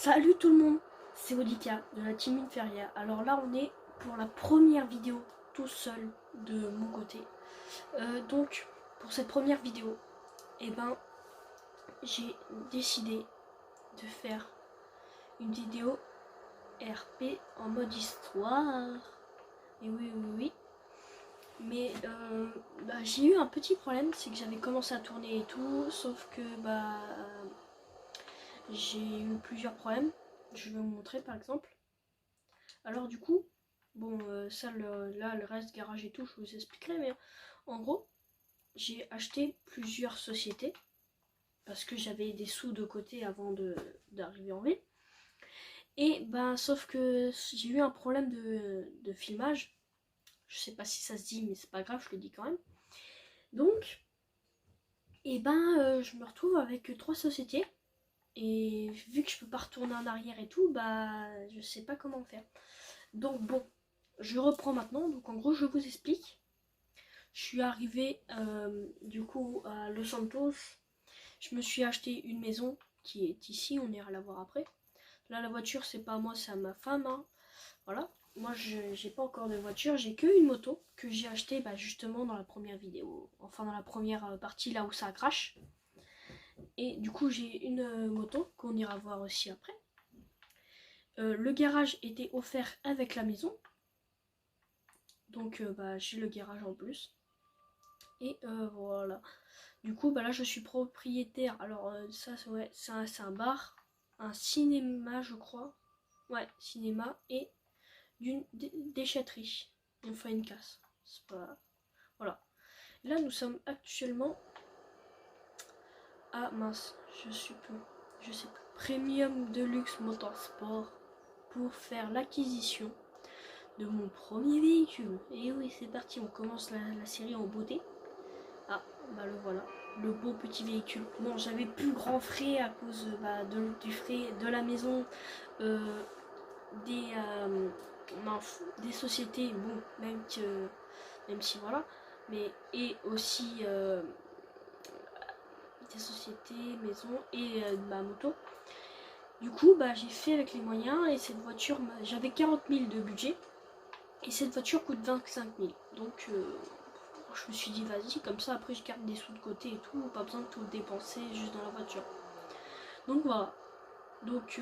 Salut tout le monde, c'est Odika de la team Inferia. Alors là on est pour la première vidéo tout seul de mon côté. Donc pour cette première vidéo, j'ai décidé de faire une vidéo RP en mode histoire. Et oui. Mais j'ai eu un petit problème, c'est que j'avais commencé à tourner et tout, sauf que j'ai eu plusieurs problèmes. Je vais vous montrer par exemple. Alors du coup, bon là le reste garage et tout, je vous expliquerai, mais en gros, j'ai acheté plusieurs sociétés parce que j'avais des sous de côté avant d'arriver en ville. Et sauf que j'ai eu un problème de filmage. Je sais pas si ça se dit, mais c'est pas grave, je le dis quand même. Donc, je me retrouve avec 3 sociétés. Et vu que je peux pas retourner en arrière et tout, je sais pas comment faire. Donc bon, je reprends maintenant. Donc en gros, je vous explique. Je suis arrivée du coup à Los Santos. Je me suis acheté une maison qui est ici. On ira la voir après. Là, la voiture, c'est pas à moi, c'est à ma femme. Hein. Voilà. Moi, j'ai pas encore de voiture. J'ai que une moto que j'ai achetée justement dans la première vidéo. Enfin, dans la première partie là où ça crache. Et du coup, j'ai une moto qu'on ira voir aussi après. Le garage était offert avec la maison. Donc, j'ai le garage en plus. Et voilà. Du coup, là, je suis propriétaire. Alors, ça, ouais, c'est un bar, un cinéma, je crois. Ouais, cinéma et d'une déchetterie. Enfin, une casse. C'est pas. Voilà. Là, nous sommes actuellement à mince. Je sais plus. Premium Deluxe Motorsport pour faire l'acquisition de mon premier véhicule. Et oui, c'est parti. On commence la série en beauté. Ah, le voilà, le beau petit véhicule. Bon, j'avais plus grand frais à cause du frais de la maison, des, des sociétés, bon, même si voilà, mais et aussi des sociétés, maison et ma moto. Du coup, j'ai fait avec les moyens et cette voiture, j'avais 40 000 de budget et cette voiture coûte 25 000. Donc, je me suis dit vas-y, comme ça après je garde des sous de côté et tout, pas besoin de tout dépenser juste dans la voiture. Donc voilà. Donc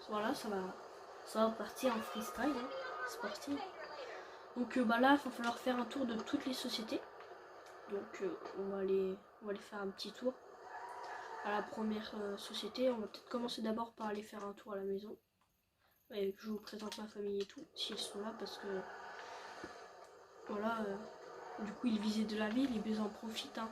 voilà, ça va partir en freestyle, hein. C'est parti. Donc là, il va falloir faire un tour de toutes les sociétés. Donc on va aller faire un petit tour à la première société. On va peut-être commencer d'abord par aller faire un tour à la maison. Et je vous présente ma famille et tout, si ils sont là, parce que voilà, du coup ils visaient de la ville, ils en profitent, hein.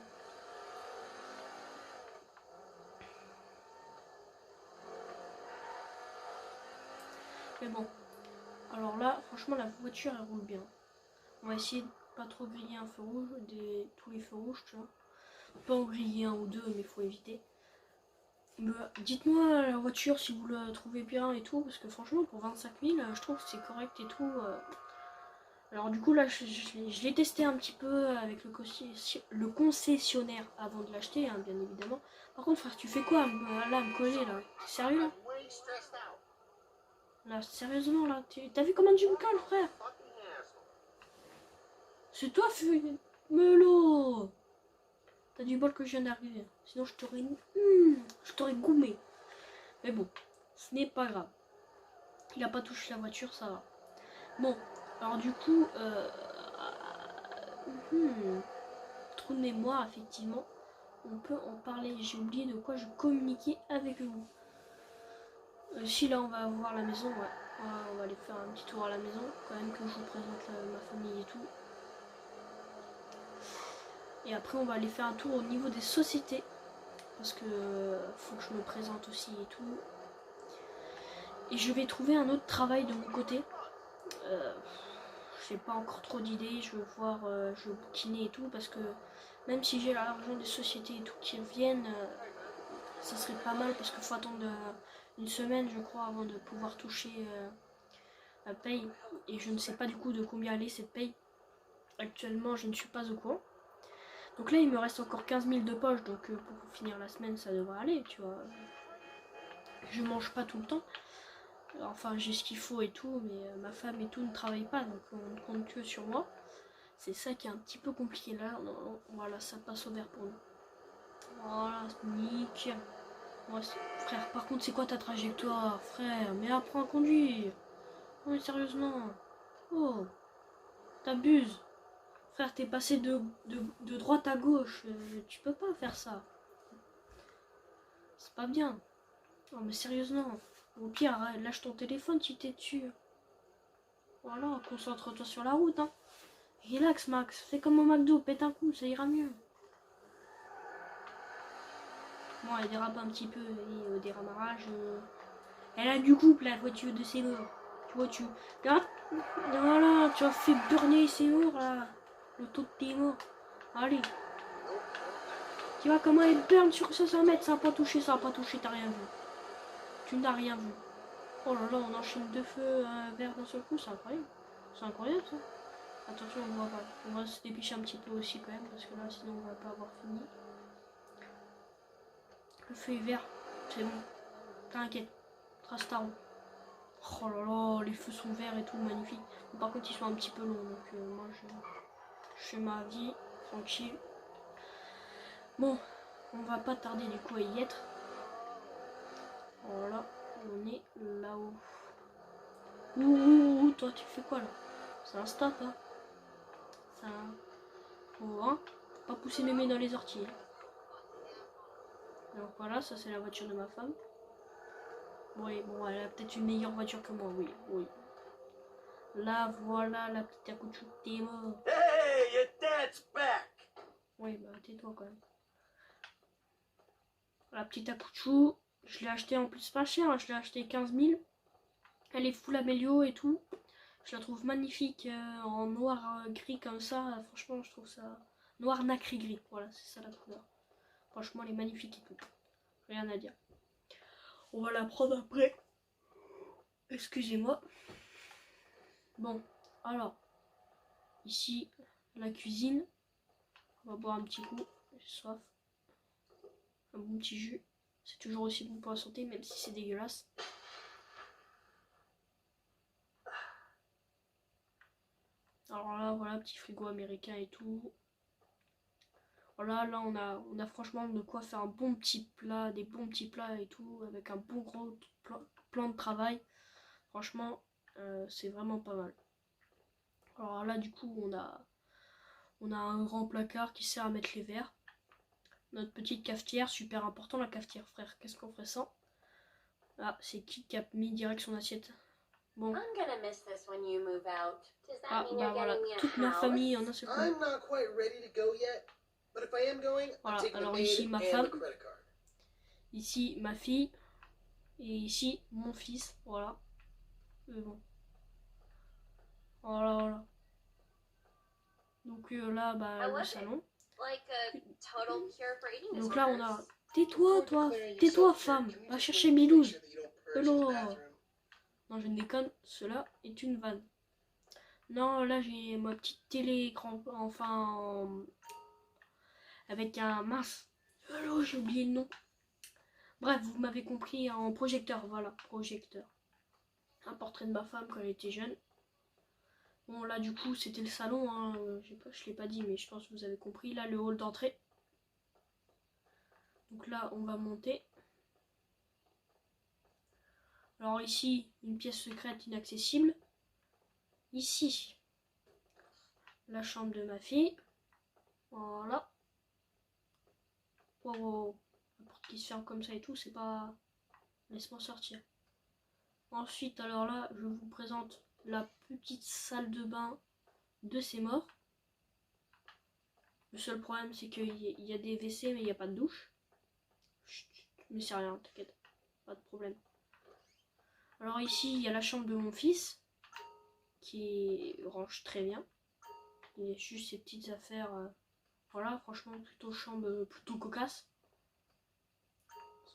Mais bon, alors là, franchement, la voiture elle roule bien. On va essayer de pas trop griller un feu rouge, tous les feux rouges, tu vois. Pas en griller un ou deux, mais il faut éviter. Dites-moi la voiture si vous la trouvez bien et tout, parce que franchement, pour 25 000, je trouve que c'est correct et tout. Alors du coup, là, je l'ai testé un petit peu avec le concessionnaire avant de l'acheter, hein, bien évidemment. Par contre, frère, tu fais quoi là, à me coller, là? T'es sérieux, là? Là, sérieusement, là, t'as vu comment tu me colles, frère? C'est toi, Melo! T'as du bol que je viens d'arriver. Sinon, je t'aurais goumé. Mais bon, ce n'est pas grave. Il a pas touché la voiture, ça va. Bon, alors du coup, trou de mémoire, effectivement. On peut en parler. J'ai oublié de quoi je communiquais avec vous. Si là, on va voir la maison, ouais. On va aller faire un petit tour à la maison, quand même que je vous présente ma famille et tout. Et après, on va aller faire un tour au niveau des sociétés. Parce que faut que je me présente aussi et tout. Et je vais trouver un autre travail de mon côté. J'ai pas encore trop d'idées. Je veux voir, je veux bouquiner et tout. Parce que même si j'ai l'argent des sociétés et tout qui reviennent, ça serait pas mal. Parce qu'il faut attendre une semaine, je crois, avant de pouvoir toucher la paye. Et je ne sais pas du coup de combien elle est cette paye. Actuellement, je ne suis pas au courant. Donc là, il me reste encore 15 000 de poche. Donc pour finir la semaine, ça devrait aller, tu vois. je mange pas tout le temps. Enfin, j'ai ce qu'il faut et tout, mais ma femme et tout ne travaille pas, donc on ne compte que sur moi. C'est ça qui est un petit peu compliqué là. Non, voilà, ça passe au vert pour nous. Voilà, nickel. Moi, frère, par contre, c'est quoi ta trajectoire, frère? Mais apprends à conduire. Non, mais sérieusement. Oh, t'abuses. Frère, t'es passé de droite à gauche. Tu peux pas faire ça. C'est pas bien. Non, mais sérieusement. Au pire, lâche ton téléphone si t'es dessus. Voilà, concentre-toi sur la route, hein. Relax, Max. Fais comme au McDo, pète un coup, ça ira mieux. Bon, elle dérape un petit peu, et au déramarrage. Elle a du couple, la voiture de Seymour. Tu vois, tu. Voilà, tu as fait burner Seymour, là. Le taux de Seymour. Allez. Tu vois comment elle burn sur 500 mètres, ça n'a pas touché, t'as rien vu. Tu n'as rien vu. Oh là là, on enchaîne deux feux verts d'un seul coup, c'est incroyable. C'est incroyable ça. Attention, on voit pas. On va se dépêcher un petit peu aussi quand même, parce que là, sinon on va pas avoir fini. Le feu est vert, c'est bon. T'inquiète, trace ta roue. Oh là là, les feux sont verts et tout, magnifique. Mais par contre, ils sont un petit peu longs, donc moi je fais ma vie, tranquille. Bon, on va pas tarder du coup à y être. Voilà, on est là-haut. Ouh, toi tu fais quoi là? C'est un stop, hein? Ça. Oh, hein? Pas pousser mes mains dans les orties. Donc voilà, ça c'est la voiture de ma femme. Oui, bon, elle a peut-être une meilleure voiture que moi, oui, oui. Là, voilà, la petite Akuchu, t'es mort. Hey, your dad's back! Oui, bah tais-toi quand même. La petite Akuchu, je l'ai acheté en plus pas cher, hein, je l'ai acheté 15 000. Elle est full amélio et tout. Je la trouve magnifique en noir gris comme ça. Franchement, je trouve ça noir nacré gris. Voilà, c'est ça la couleur. Franchement, elle est magnifique et tout. Rien à dire. On va la prendre après. Excusez-moi. Bon, alors, ici, la cuisine. On va boire un petit coup. J'ai soif. Un bon petit jus. C'est toujours aussi bon pour la santé, même si c'est dégueulasse. Alors là, voilà, petit frigo américain et tout. Voilà, là on a franchement de quoi faire un bon petit plat, des bons petits plats et tout, avec un bon gros plan de travail. Franchement, c'est vraiment pas mal. Alors là, du coup, on a un grand placard qui sert à mettre les verres. Notre petite cafetière, super important la cafetière, frère. Qu'est-ce qu'on ferait sans? Ah, c'est qui a mis direct son assiette? Bon. Ah, bah voilà, toute ma famille en un seul coup. Voilà, alors ici ma femme, ici ma fille, et ici mon fils, voilà. Bon. Voilà, voilà. Donc là, bah, le salon. Donc là, on a... Tais-toi, toi. Tais-toi, femme. Va chercher Milouz. Hello. Non, je ne déconne. Cela est une vanne. Non, là, j'ai ma petite télé écran. Enfin... avec un... Mince. Hello, j'ai oublié le nom. Bref, vous m'avez compris, en projecteur. Voilà, projecteur. Un portrait de ma femme quand elle était jeune. Bon, là, du coup, c'était le salon. Hein. Je l'ai pas dit, mais je pense que vous avez compris. Là, le hall d'entrée. Donc là, on va monter. Alors ici, une pièce secrète inaccessible. Ici, la chambre de ma fille. Voilà. Wow, wow. La porte qui se ferme comme ça et tout, c'est pas... Laisse-moi sortir. Ensuite, alors là, je vous présente la petite salle de bain de ses morts. Le seul problème, c'est qu'il y a des WC, mais il n'y a pas de douche. Chut, mais c'est rien, t'inquiète. Pas de problème. Alors ici, il y a la chambre de mon fils, qui range très bien. Il y a juste ses petites affaires. Voilà, franchement, plutôt chambre plutôt cocasse.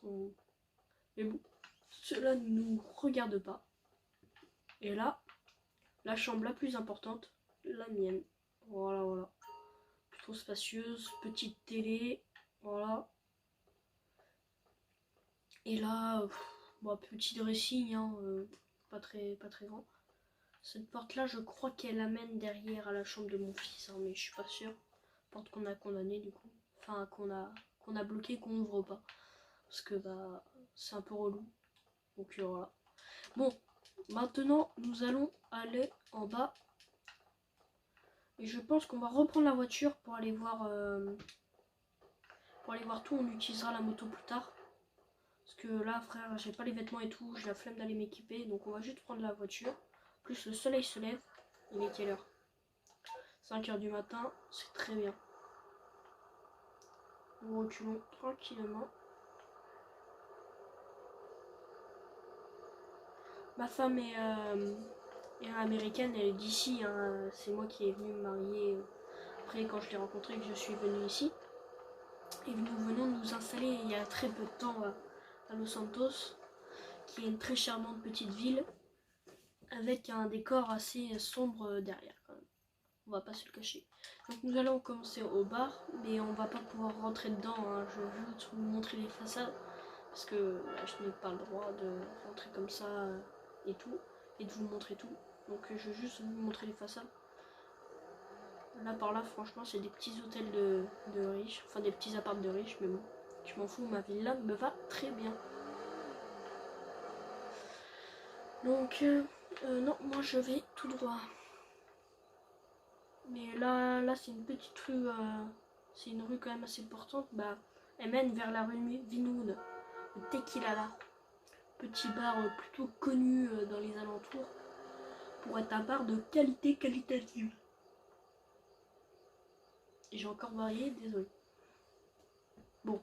Mais bon, cela ne nous regarde pas. Et là, la chambre la plus importante, la mienne. Voilà, voilà. Plutôt spacieuse, petite télé. Voilà. Et là, Bon, petit dressing, hein, pas très grand. Cette porte là, je crois qu'elle amène derrière à la chambre de mon fils, hein, mais je suis pas sûre. Porte qu'on a condamnée du coup, enfin qu'on a bloqué, qu'on n'ouvre pas, parce que bah c'est un peu relou. Donc voilà. Bon, maintenant nous allons aller en bas. Et je pense qu'on va reprendre la voiture pour aller voir tout. On utilisera la moto plus tard. Parce que là, frère, j'ai pas les vêtements et tout. J'ai la flemme d'aller m'équiper. Donc on va juste prendre la voiture. Plus le soleil se lève. Il est quelle heure? 5 h du matin. C'est très bien. Nous reculons tranquillement. Ma femme est américaine. Elle est d'ici. Hein. C'est moi qui est venu me marier. Après, quand je l'ai rencontrée, que je suis venue ici. Et nous venons de nous installer il y a très peu de temps à Los Santos, qui est une très charmante petite ville, avec un décor assez sombre derrière quand même. On va pas se le cacher. Donc nous allons commencer au bar, mais on va pas pouvoir rentrer dedans, hein. Je vais juste vous montrer les façades, parce que là, je n'ai pas le droit de rentrer comme ça et tout, et de vous montrer tout. Donc je vais juste vous montrer les façades. Là par là, franchement, c'est des petits hôtels de riches, enfin des petits apparts de riches, mais bon, je m'en fous, ma villa me va très bien. Donc, non, moi je vais tout droit. Mais là c'est une petite rue, c'est une rue quand même assez importante. Bah, elle mène vers la rue Vinhoud, le Tequila. Petit bar plutôt connu dans les alentours pour être un bar de qualité qualitative. Et j'ai encore varié, désolé. Bon.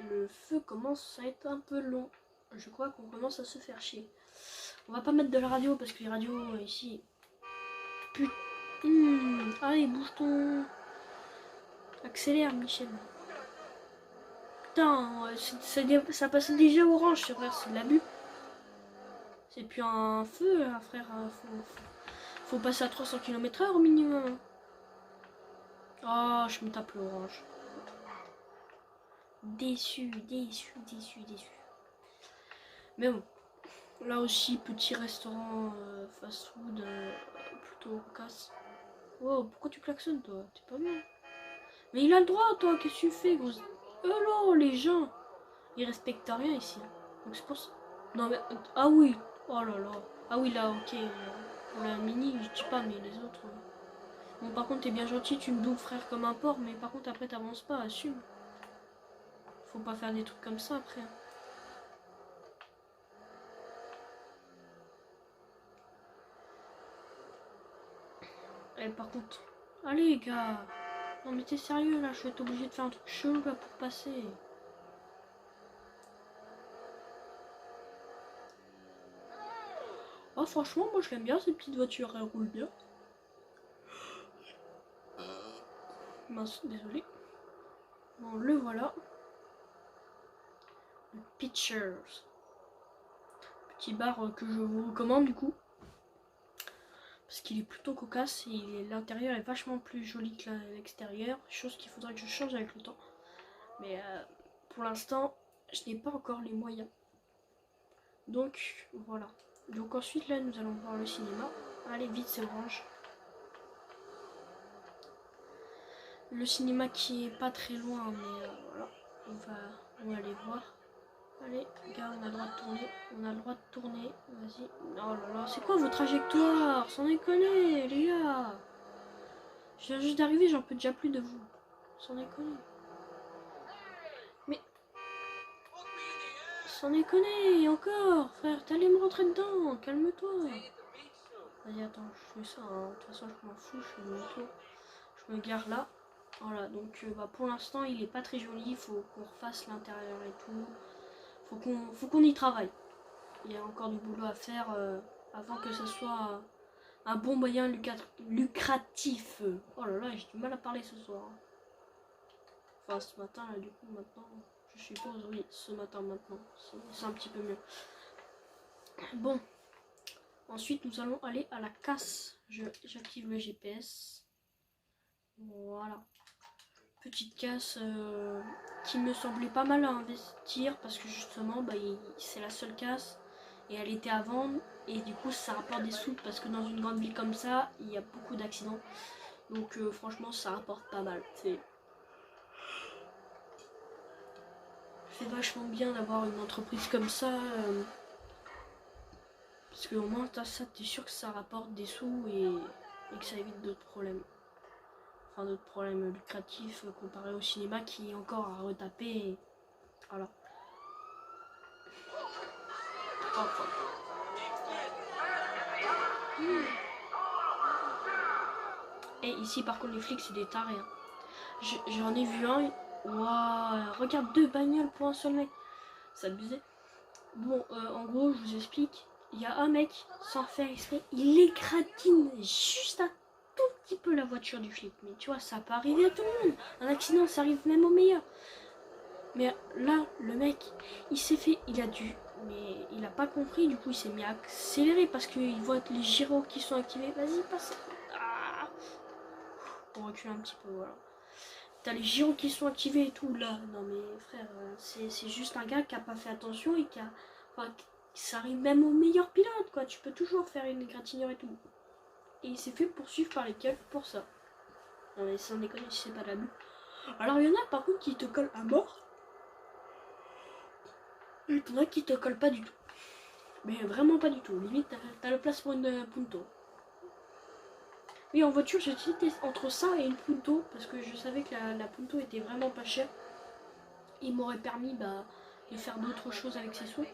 Le feu commence à être un peu long. Je crois qu'on commence à se faire chier. On va pas mettre de la radio parce que les radios ici... Putain. Allez, bouge ton... Accélère, Michel. Putain, ça passe déjà orange, frère, c'est de l'abus. C'est plus un feu, là, frère. Faut passer à 300 km/h au minimum. Oh, je me tape l'orange. Déçu. Mais bon, là aussi, petit restaurant fast-food plutôt cocasse. Wow, pourquoi tu klaxonnes, toi? T'es pas bien. Mais il a le droit, toi, qu'est-ce que tu fais, gros? Oh là, les gens, ils respectent rien ici. Donc c'est pour ça. Non, mais. Ah oui, oh là là. Ah oui, là, ok. Pour la mini, je dis pas, mais les autres. Bon, par contre, t'es bien gentil, tu me doubles, frère, comme un porc, mais par contre, après, t'avances pas, assume. Faut pas faire des trucs comme ça après. Et par contre. Allez, gars. Non, mais t'es sérieux là, je vais être obligé de faire un truc chelou là pour passer. Oh, franchement, moi je l'aime bien cette petite voiture, elle roule bien. Mince, désolé. Bon, le voilà. Le Pitchers. Petit bar que je vous recommande du coup. Parce qu'il est plutôt cocasse et l'intérieur est vachement plus joli que l'extérieur. Chose qu'il faudrait que je change avec le temps. Mais pour l'instant, je n'ai pas encore les moyens. Donc voilà. Donc ensuite là, nous allons voir le cinéma. Allez, vite, c'est orange. Le cinéma qui est pas très loin, mais voilà. On va aller voir. Allez, gars, on a le droit de tourner. On a le droit de tourner. Vas-y. Oh là là, c'est quoi vos trajectoires? Sans déconner, les gars. Je viens juste d'arriver, j'en peux déjà plus de vous. Sans déconner. Mais... Sans déconner, encore, frère. T'allais me rentrer dedans. Calme-toi. Vas-y, attends, je fais ça. Hein. De toute façon, je m'en fous, je fais une moto. Je me gare là. Voilà, donc bah, pour l'instant, il est pas très joli. Il faut qu'on refasse l'intérieur et tout. Faut qu'on y travaille. Il y a encore du boulot à faire avant que ce soit un bon moyen lucratif. Oh là là, j'ai du mal à parler ce soir. Enfin, ce matin, là, du coup, maintenant, je suppose, oui, ce matin, maintenant. C'est un petit peu mieux. Bon. Ensuite, nous allons aller à la casse. J'active le GPS. Voilà. petite casse qui me semblait pas mal à investir parce que justement bah, c'est la seule casse et elle était à vendre et du coup ça rapporte des sous parce que dans une grande ville comme ça il y a beaucoup d'accidents, donc franchement ça rapporte pas mal. C'est vachement bien d'avoir une entreprise comme ça parce qu'au moins t'as ça, t'es sûr que ça rapporte des sous et que ça évite d'autres problèmes. Enfin d'autres problèmes lucratifs comparé au cinéma qui est encore à retaper. Et voilà. Enfin. Et ici par contre les flics c'est des tarés. Hein. J'en ai vu un. Waouh, regarde 2 bagnoles pour un seul mec. C'est abusé. Bon, en gros, je vous explique. Il y a un mec, sans faire exprès, il écratine juste un tout petit peu la voiture du flic. Mais tu vois, ça peut arriver à tout le monde. Un accident, ça arrive même au meilleur. Mais là, le mec, il s'est fait, il a dû, mais il a pas compris. Du coup, il s'est mis à accélérer parce qu'il voit les gyros qui sont activés. Vas-y, passe. Ah, on recule un petit peu, voilà. T'as les gyros qui sont activés et tout là. Non mais frère, c'est juste un gars qui a pas fait attention et qui a. Enfin, ça arrive même au meilleur pilote quoi. Tu peux toujours faire une égratignure et tout. Et il s'est fait poursuivre par les keufs pour ça. Non mais sans déconner, c'est pas de la boue. Alors il y en a par contre qui te collent à mort. Et il y en a qui te collent pas du tout. Mais vraiment pas du tout. Limite, t'as la place pour une Punto. Oui, en voiture, j'ai hésité entre ça et une Punto parce que je savais que la Punto était vraiment pas chère. Il m'aurait permis de faire d'autres choses avec ses sous.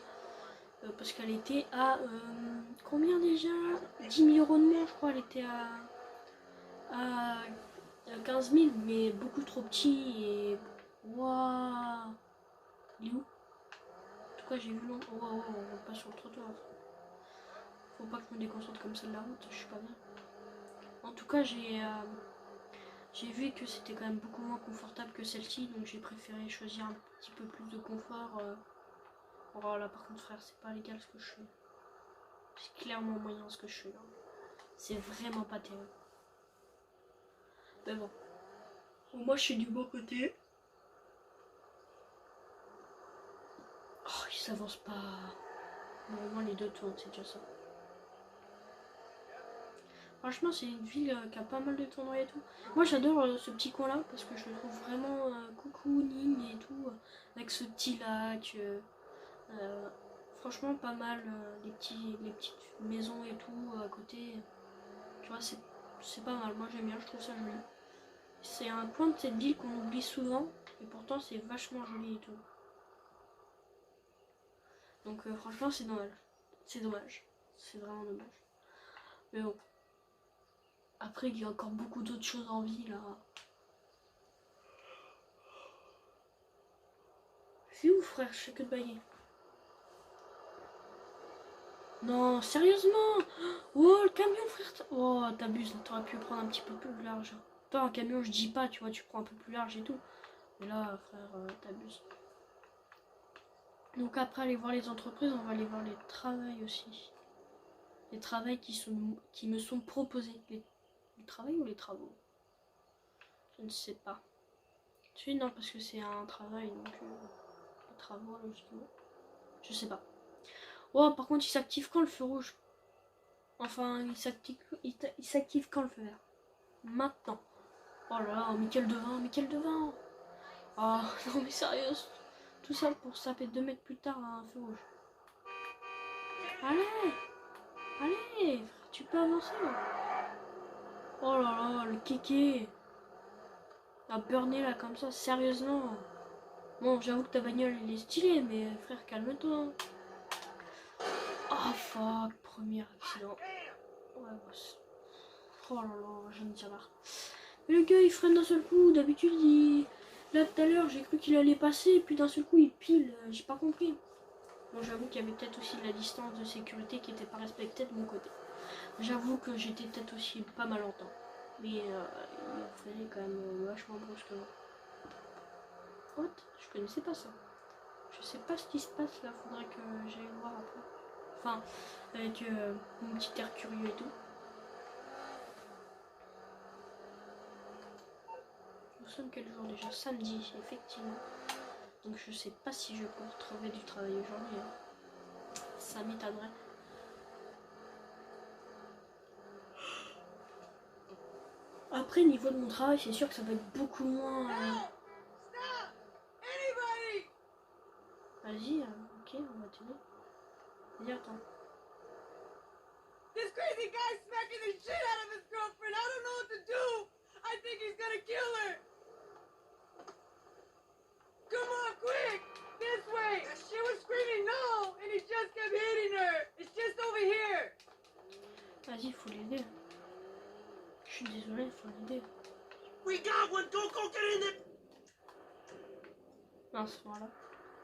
Parce qu'elle était à combien déjà 10 000 € de moins, je crois. Elle était à 15 000, mais beaucoup trop petit. Et waouh, il est où? En tout cas, j'ai vu long. Waouh, on passe sur le trottoir. Faut pas que je me déconcentre comme ça de la route, je suis pas bien. En tout cas, j'ai vu que c'était quand même beaucoup moins confortable que celle-ci, donc j'ai préféré choisir un petit peu plus de confort. Oh là, par contre, frère, c'est pas légal ce que je fais. C'est clairement moyen ce que je fais là. C'est vraiment pas terrible. Mais bon. Moi, je suis du bon côté. Oh, il s'avance pas. Bon, au moins, les deux tournent, c'est déjà ça. Franchement, c'est une ville qui a pas mal de tournois et tout. Moi, j'adore ce petit coin-là parce que je le trouve vraiment cocooning et tout. Avec ce petit lac. Franchement, pas mal. Les petites maisons et tout à côté. Tu vois, c'est pas mal. Moi, j'aime bien, je trouve ça joli. C'est un point de cette ville qu'on oublie souvent. Et pourtant, c'est vachement joli et tout. Donc, franchement, c'est dommage. C'est dommage. C'est vraiment dommage. Mais bon. Après, il y a encore beaucoup d'autres choses en vie là. C'est où, frère? Je fais que de bailler. Non, sérieusement? Oh, le camion, frère. Oh, t'abuses. T'aurais pu prendre un petit peu plus large. Toi, un camion, je dis pas, tu vois, tu prends un peu plus large et tout. Mais là, frère, t'abuses. Donc après aller voir les entreprises, on va aller voir les travails aussi. Les travails qui me sont proposés. Les travails ou les travaux? Je ne sais pas. Tu non, parce que c'est un travail, donc les travaux, logiquement. Je sais pas. Oh, par contre, il s'active quand le feu rouge? Enfin, il s'active quand le feu vert? Maintenant. Oh là là, Mickaël Devin, Mickaël Devin. Oh, non mais sérieux. Tout ça pour saper 2 mètres plus tard à un feu rouge. Allez, allez, frère, tu peux avancer là. Oh là là, le kéké. La burné là comme ça, sérieusement. Bon, j'avoue que ta bagnole elle est stylée, mais frère, calme-toi. Oh fuck, premier accident. Ouais, boss. Oh là là, j'en ai déjà marre. Mais le gars il freine d'un seul coup, d'habitude il. Là tout à l'heure j'ai cru qu'il allait passer, et puis d'un seul coup il pile, j'ai pas compris. Bon, j'avoue qu'il y avait peut-être aussi la distance de sécurité qui était pas respectée de mon côté. J'avoue que j'étais peut-être aussi pas mal en temps. Mais il a freiné quand même vachement brusquement. What? Je connaissais pas ça. Je sais pas ce qui se passe là, faudrait que j'aille voir après. Enfin, avec mon petit air curieux et tout. sommes quel jour déjà? Samedi, effectivement. Donc je sais pas si je peux retrouver du travail aujourd'hui. Hein. Ça m'étonnerait. Après, niveau de mon travail, c'est sûr que ça va être beaucoup moins... Vas-y, ok, on va t'aider. Vas-y, attends. This crazy guy's smacking the shit out of his girlfriend. I don't know what to do. I think he's gonna kill her. Come on, quick! This way! She was screaming no, and he just kept hitting her. It's just over here. Vas-y, faut l'aider. Je suis désolée, faut l'aider. We got one. Go get in there. Mince, voilà.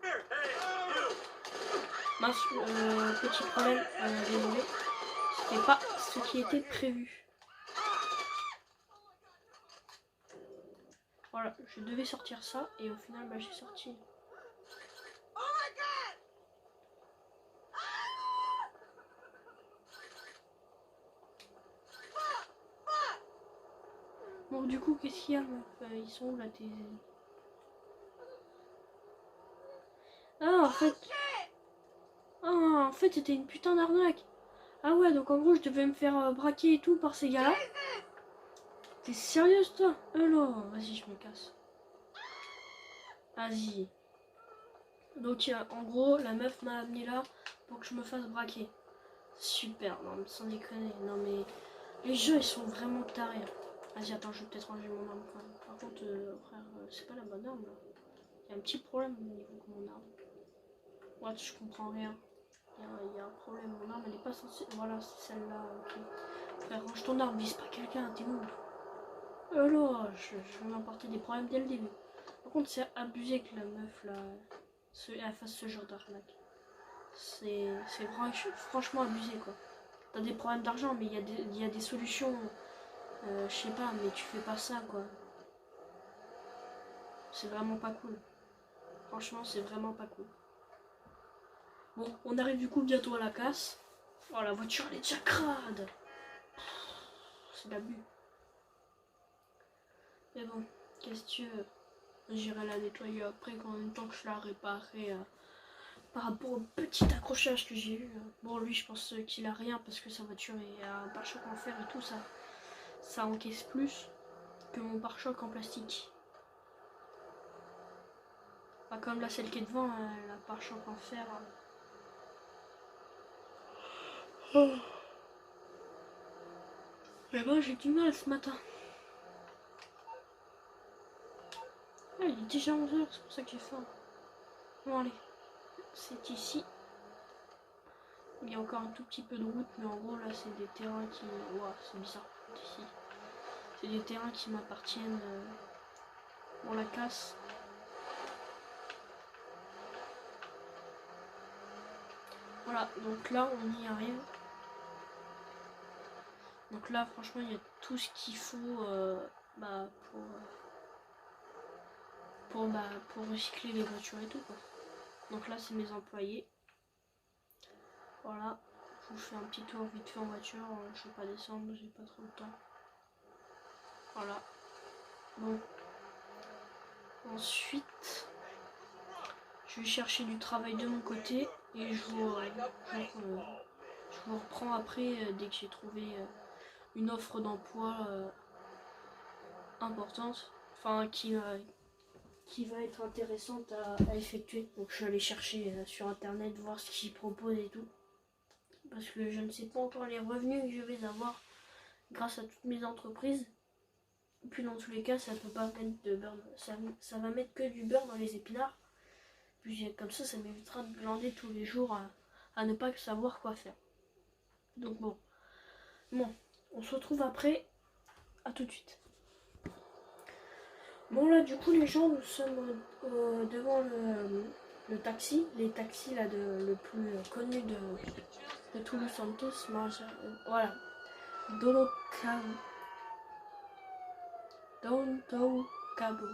Hey, you. Mince, petit problème, désolé. C'était pas ce qui était prévu. Voilà, je devais sortir ça et au final, bah, j'ai sorti. Oh my God! Bon, du coup, qu'est-ce qu'il y a, meuf? Ils sont où là, tes... Ah, en fait, c'était une putain d'arnaque. Ah ouais, donc en gros, je devais me faire braquer et tout par ces gars-là. T'es sérieuse, toi? Alors, vas-y, je me casse. Vas-y. Donc, en gros, la meuf m'a amené là pour que je me fasse braquer. Super, non, mais sans déconner. Non, mais les jeux, ils sont vraiment tarés. Vas-y, attends, je vais peut-être ranger mon arme quand même. Par contre, frère, c'est pas la bonne arme là. Il y a un petit problème au niveau de mon arme. Ouais, je comprends rien. Il y a un problème. Mon arme, elle est pas censée. Voilà, c'est celle-là. Ok. Frère, range ton arme, vise pas quelqu'un, t'es où? Alors, je vais m'apporter des problèmes dès le début. Par contre, c'est abusé que la meuf là, elle fasse ce genre d'arnaque. C'est franchement abusé quoi. T'as des problèmes d'argent, mais il y a des solutions. Je sais pas, mais tu fais pas ça quoi. C'est vraiment pas cool. Franchement, c'est vraiment pas cool. Bon, on arrive du coup bientôt à la casse. Oh, la voiture elle est déjà crade. C'est l'abus. Mais bon, qu'est-ce que tu veux? J'irai la nettoyer après quand même temps que je la réparerai par rapport au petit accrochage que j'ai eu. Bon, lui, je pense qu'il a rien parce que sa voiture est un pare-choc en fer et tout ça. Ça encaisse plus que mon pare-choc en plastique. Pas comme la celle qui est devant, la pare-choc en fer. Oh. Mais moi, j'ai du mal ce matin. Ah, il est déjà 11h, c'est pour ça que j'ai faim. Bon, allez, c'est ici. Il y a encore un tout petit peu de route, mais en gros, là, c'est des terrains qui... Ouah, c'est bizarre, ici. C'est des terrains qui m'appartiennent pour la casse. Voilà, donc là, on n'y arrive. Donc là, franchement, il y a tout ce qu'il faut pour recycler les voitures et tout, quoi. Donc là, c'est mes employés. Voilà, je vous fais un petit tour vite fait en voiture. Je vais pas descendre, j'ai pas trop le temps. Voilà. Bon. Ensuite, je vais chercher du travail de mon côté et je vous reprends après dès que j'ai trouvé une offre d'emploi importante, enfin qui va être intéressante à effectuer. Donc je vais aller chercher sur internet, voir ce qu'ils proposent et tout. Parce que je ne sais pas encore les revenus que je vais avoir grâce à toutes mes entreprises. Et puis dans tous les cas, ça peut pas mettre de beurre, ça va mettre que du beurre dans les épinards. Puis comme ça m'évitera de glander tous les jours à ne pas savoir quoi faire. Donc bon, on se retrouve après. À tout de suite. Bon là du coup les gens, nous sommes devant le taxi. Les taxis là le plus connu de Toulouse Santos. Voilà. Donto Cabo.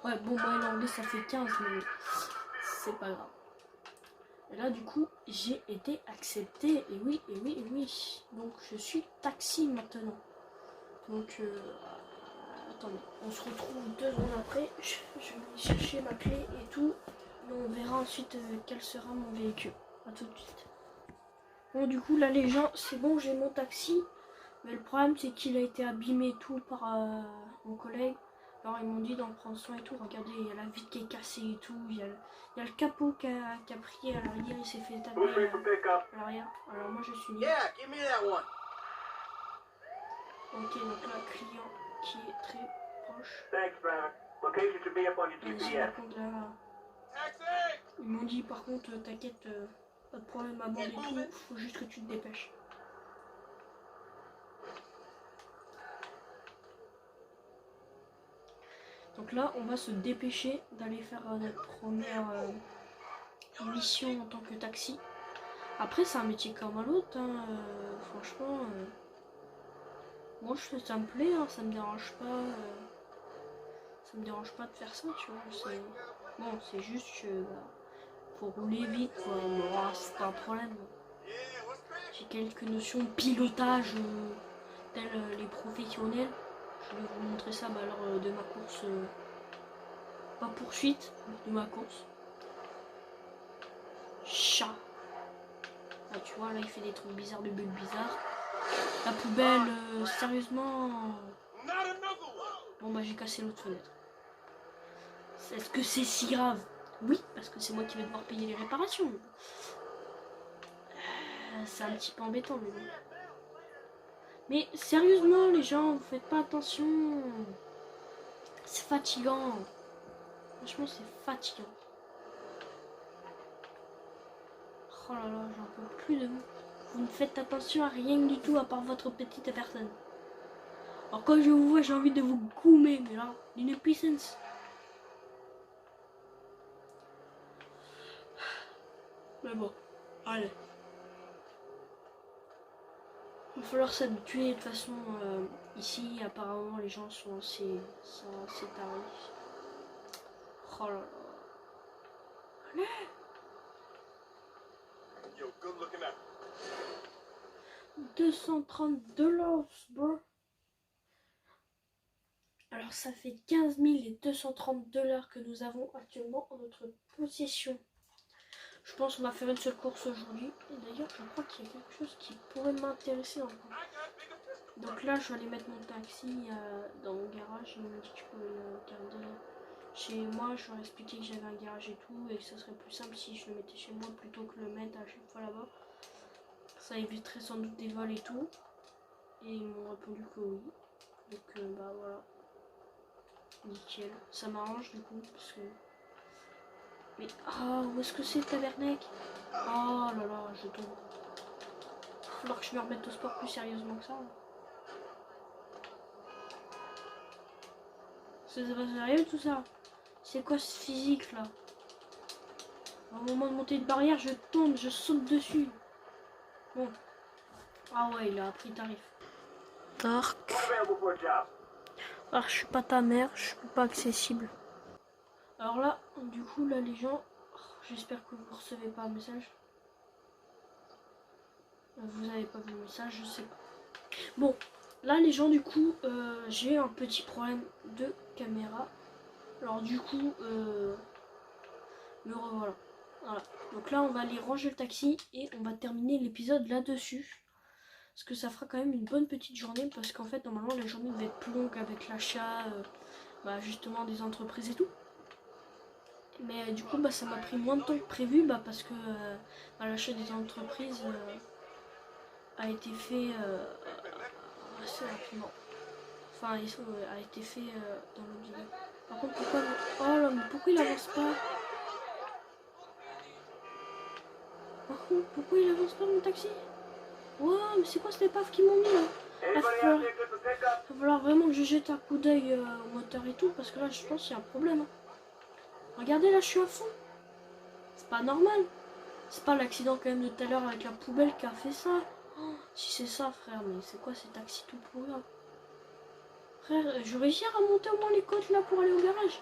Ouais, bon, moi l'anglais ça fait 15, mais c'est pas grave. Et là, du coup, j'ai été acceptée. Et oui. Donc, je suis taxi maintenant. Donc, attendez, on se retrouve 2 secondes après. Je vais aller chercher ma clé et tout. Et on verra ensuite quel sera mon véhicule. A tout de suite. Bon, du coup, là, les gens, c'est bon, j'ai mon taxi. Mais le problème, c'est qu'il a été abîmé et tout par mon collègue. Alors, ils m'ont dit d'en prendre soin et tout. Regardez, il y a la vitre qui est cassée et tout. Il y a le capot qui a pris à l'arrière. Il s'est fait taper à l'arrière. Alors, moi, je suis nul. Yeah, give me that one. Ok, donc là, client qui est très proche. Thanks, driver. Location should be up on your Vas-y, GPS. par contre, là, Taxi! ils m'ont dit, par contre, t'inquiète, pas de problème à bord et tout. Faut juste que tu te dépêches. Donc là, on va se dépêcher d'aller faire notre première mission en tant que taxi. Après, c'est un métier comme un autre, hein, franchement. Moi, ça me plaît, hein, ça me dérange pas. Ça me dérange pas de faire ça, tu vois. Bon, c'est juste que pour rouler vite, quoi, bon, c'est pas un problème. Yeah, what's cracking? J'ai quelques notions de pilotage, tels les professionnels. Je vais vous montrer ça lors de ma course. Pas poursuite, de ma course. Chat. Ah, tu vois, là, il fait des trucs bizarres, de bulles bizarres. La poubelle, sérieusement. Not another one. Bon, bah, j'ai cassé l'autre fenêtre. Est-ce que c'est si grave? Oui, parce que c'est moi qui vais devoir payer les réparations. C'est un petit peu embêtant, mais bon. Mais sérieusement, les gens, vous faites pas attention. C'est fatigant. Franchement, c'est fatigant. Oh là là, j'en peux plus de vous. Vous ne faites attention à rien du tout à part votre petite personne. Alors quand je vous vois, j'ai envie de vous goumer, mais là, d'une puissance. Mais bon, allez. Il va falloir s'habituer. De toute façon, ici, apparemment, les gens sont assez tarés. Oh là là. Allez. Yo, good looking out. 230 $, bro. Alors ça fait 15 230 $ que nous avons actuellement en notre possession. Je pense qu'on va faire une seule course aujourd'hui. Et d'ailleurs, je crois qu'il y a quelque chose qui pourrait m'intéresser encore. I got bigger pistols. Donc là, je vais aller mettre mon taxi dans mon garage. Il m'a dit que je pouvais le garder chez moi. Je leur ai expliqué que j'avais un garage et tout. Et que ça serait plus simple si je le mettais chez moi plutôt que le mettre à chaque fois là-bas. Ça éviterait sans doute des vols et tout. Et ils m'ont répondu que oui. Donc bah voilà. Nickel. Ça m'arrange du coup parce que... Mais où est-ce que c'est le tabernacle? Oh là là, je tombe. Il va falloir que je me remette au sport plus sérieusement que ça. C'est pas sérieux tout ça? C'est quoi ce physique là? Au moment de monter de barrière, je tombe, je saute dessus. Bon. Ah ouais, il a pris tarif. Dark. Available for a job. Alors je suis pas ta mère, je suis pas accessible. Alors là, du coup, là les gens, j'espère que vous recevez pas un message. Vous avez pas vu le message, je sais pas. Bon, là les gens, du coup, j'ai un petit problème de caméra. Alors du coup, me revoilà. Voilà. Donc là, on va aller ranger le taxi et on va terminer l'épisode là-dessus. Parce que ça fera quand même une bonne petite journée. Parce qu'en fait, normalement, la journée va être plus longue avec l'achat, justement, des entreprises et tout. Mais du coup, ça m'a pris moins de temps que prévu. Parce que l'achat des entreprises a été fait assez rapidement. Enfin, a été fait dans le vidéo. Par contre, pourquoi... Oh là, mais pourquoi il avance pas? Par contre, pourquoi il avance pas mon taxi? Wow, mais c'est quoi cette épave qu'ils m'ont mis là? Anybody out there good for pickup? Il va falloir vraiment que je jette un coup d'œil au moteur et tout, parce que là je pense qu'il y a un problème. Hein. Regardez, là je suis à fond. C'est pas normal. C'est pas l'accident quand même de tout à l'heure avec la poubelle qui a fait ça. Oh, si c'est ça, frère, mais c'est quoi ces taxis tout pourris hein? Frère, je réussis à remonter au moins les côtes là pour aller au garage.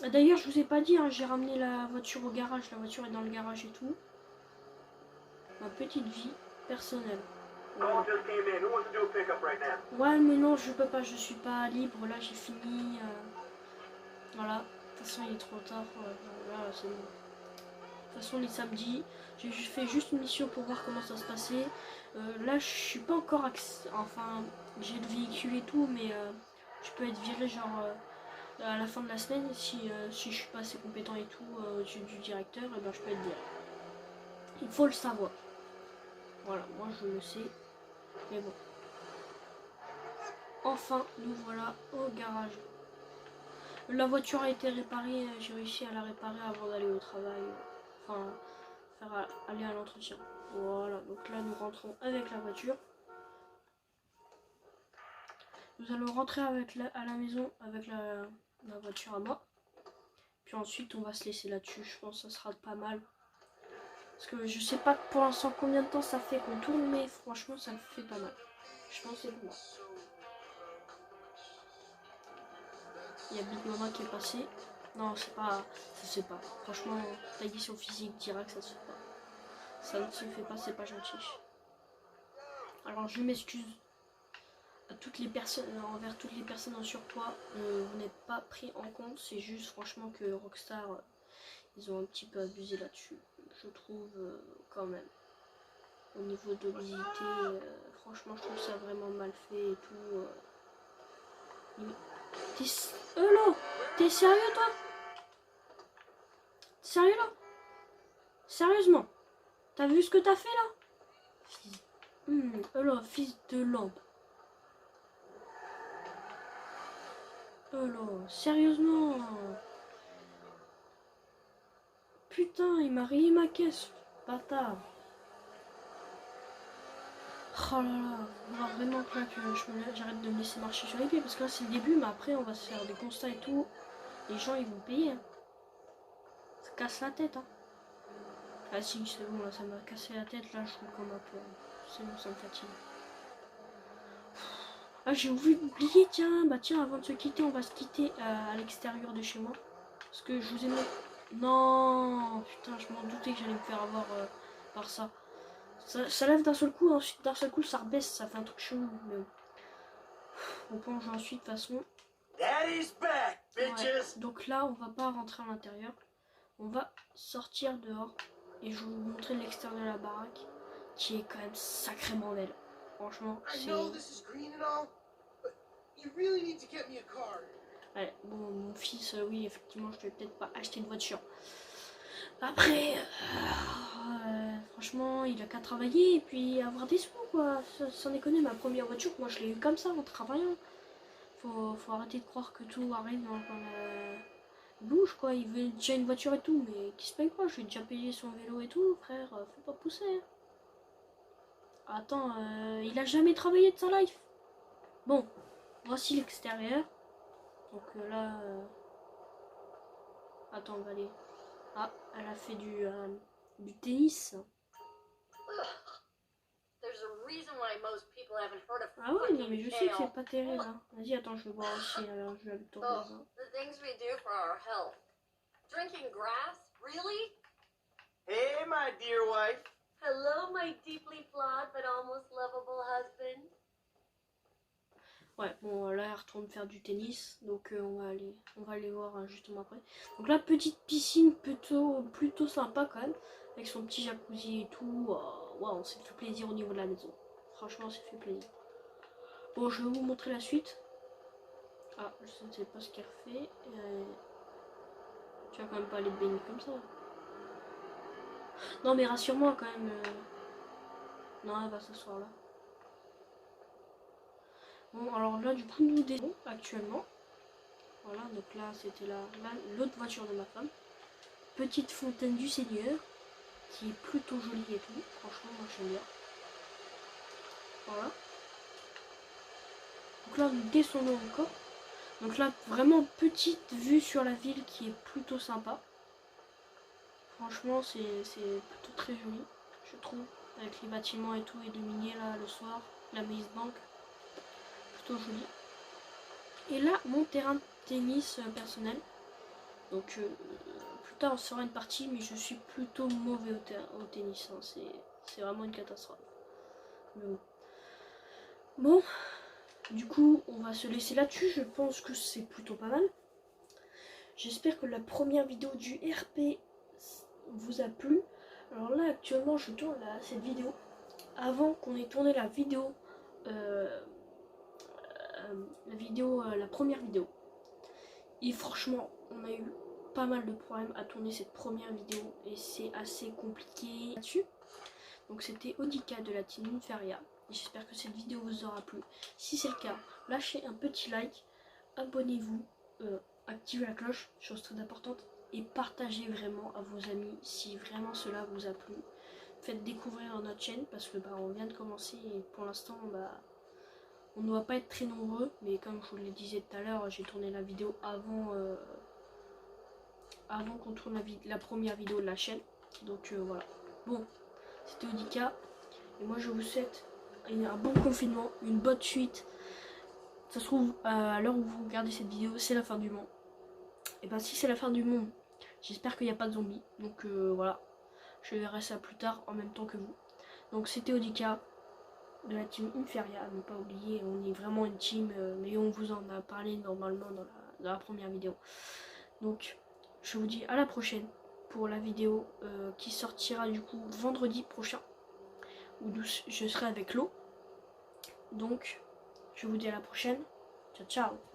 D'ailleurs, je vous ai pas dit, hein, j'ai ramené la voiture au garage. La voiture est dans le garage et tout. Ma petite vie personnelle. Call just came in. Who wants to do a pickup right now? Ouais, mais non, je peux pas, je suis pas libre. Là, j'ai fini. Voilà. De toute façon, il est trop tard. Là, c'est bon. De toute façon, les samedis, j'ai fait juste une mission pour voir comment ça se passait. Là, je suis pas encore. Enfin, j'ai le véhicule et tout, mais je peux être viré genre à la fin de la semaine si je suis pas assez compétent et tout du directeur, et ben je peux être viré. Il faut le savoir. Voilà, moi je le sais. Mais bon. Enfin, nous voilà au garage. La voiture a été réparée, j'ai réussi à la réparer avant d'aller au travail. Enfin, aller à l'entretien. Voilà, donc là nous rentrons avec la voiture. Nous allons rentrer à la maison avec la voiture à moi. Puis ensuite on va se laisser là-dessus, je pense que ça sera pas mal. Parce que je sais pas pour l'instant combien de temps ça fait qu'on tourne, mais franchement ça fait pas mal. Je pense que c'est pour moi. Il y a Big Mama qui est passé. Non, c'est pas. Ça se fait pas. Franchement, l'agression physique dira que ça se fait pas. Ça ne se fait pas, c'est pas gentil. Alors je m'excuse à toutes les personnes, envers toutes les personnes en surpoids. Vous n'êtes pas pris en compte. C'est juste franchement que Rockstar, ils ont un petit peu abusé là-dessus. Je trouve quand même. Au niveau de l'obésité, franchement je trouve ça vraiment mal fait et tout. Là, t'es sérieux toi? Sérieux là? Sérieusement? T'as vu ce que t'as fait là? Alors, fils de lampe. Alors, sérieusement? Putain, il m'a rayé ma caisse, bâtard. Oh là là, il va vraiment que là que j'arrête de me laisser marcher sur les pieds parce que là c'est le début, mais après on va se faire des constats et tout. Les gens ils vont payer. Hein. Ça casse la tête. Hein. Ah si, c'est bon, là ça m'a cassé la tête, là je trouve comme un peu. C'est bon, ça me fatigue. Ah j'ai oublié, tiens, bah tiens, avant de se quitter, on va se quitter à l'extérieur de chez moi. Parce que je vous ai mis... Non, putain, je m'en doutais que j'allais me faire avoir par ça. Ça lève d'un seul coup, ensuite d'un seul coup ça rebaisse, ça fait un truc chelou. Mais on plonge ensuite de toute façon. Daddy's back, bitches. Ouais. Donc là on va pas rentrer à l'intérieur. On va sortir dehors. Et je vais vous montrer l'extérieur de la baraque. Qui est quand même sacrément belle. Franchement c'est... Ouais, bon mon fils, oui effectivement je vais peut-être pas acheter une voiture. Après, franchement, il a qu'à travailler et puis avoir des sous, quoi. Sans déconner, ma première voiture, moi je l'ai eu comme ça en travaillant. Faut arrêter de croire que tout arrive dans la bouche, quoi. Il veut déjà une voiture et tout, mais qui se paye quoi? Je vais déjà payer son vélo et tout, frère. Faut pas pousser. Hein. Attends, il a jamais travaillé de sa life. Bon, voici l'extérieur. Donc là. Attends, on va aller. Ah, elle a fait du tennis. Ah ouais, non mais je sais que c'est pas terrible. Hein. Vas-y, attends, je vais voir aussi. Alors, je vais avec ton voisin. Drinking grass? Really? Hey, my dear wife. Hello, my deeply flawed but almost lovable husband. Ouais, bon là elle retourne faire du tennis, donc on va aller voir justement après. Donc la petite piscine plutôt sympa quand même, avec son petit jacuzzi et tout. Waouh, on s'est fait plaisir au niveau de la maison. Franchement, on s'est fait plaisir. Bon, je vais vous montrer la suite. Ah, je ne sais pas ce qu'elle fait. Tu vas quand même pas aller te baigner comme ça. Non mais rassure-moi quand même. Non, elle va s'asseoir là. Bon, alors là, du coup, nous descendons actuellement. Voilà, donc là, c'était l'autre voiture de ma femme. Petite fontaine du Seigneur, qui est plutôt jolie et tout. Franchement, moi, j'aime bien. Voilà. Donc là, nous descendons encore. Donc là, vraiment petite vue sur la ville qui est plutôt sympa. Franchement, c'est plutôt très joli, je trouve. Avec les bâtiments et tout illuminés là, le soir. La Maze Bank. Plutôt joli. Et là, mon terrain de tennis personnel. Donc, plus tard, on sera une partie, mais je suis plutôt mauvais au tennis. Hein. C'est vraiment une catastrophe. Mais bon. Bon, du coup, on va se laisser là-dessus. Je pense que c'est plutôt pas mal. J'espère que la première vidéo du RP vous a plu. Alors là, actuellement, je tourne cette vidéo. Avant qu'on ait tourné la vidéo, la première vidéo. Et franchement, on a eu pas mal de problèmes à tourner cette première vidéo. Et c'est assez compliqué là-dessus. Donc c'était Odika de la team Inferia. J'espère que cette vidéo vous aura plu. Si c'est le cas, lâchez un petit like, abonnez-vous, activez la cloche, chose très importante, et partagez vraiment à vos amis si vraiment cela vous a plu. Faites découvrir notre chaîne parce que on vient de commencer et pour l'instant on ne doit pas être très nombreux, mais comme je vous le disais tout à l'heure, j'ai tourné la vidéo avant qu'on tourne la première vidéo de la chaîne. Donc voilà. Bon, c'était Odika et moi je vous souhaite un bon confinement, une bonne suite. Ça se trouve à l'heure où vous regardez cette vidéo, c'est la fin du monde. Et ben si c'est la fin du monde, j'espère qu'il n'y a pas de zombies. Donc voilà, je verrai ça plus tard en même temps que vous. Donc c'était Odika de la team Inferia, à ne pas oublier, on est vraiment une team, mais on vous en a parlé normalement dans la première vidéo. Donc je vous dis à la prochaine pour la vidéo qui sortira du coup vendredi prochain, où je serai avec Lo. Donc je vous dis à la prochaine, ciao ciao.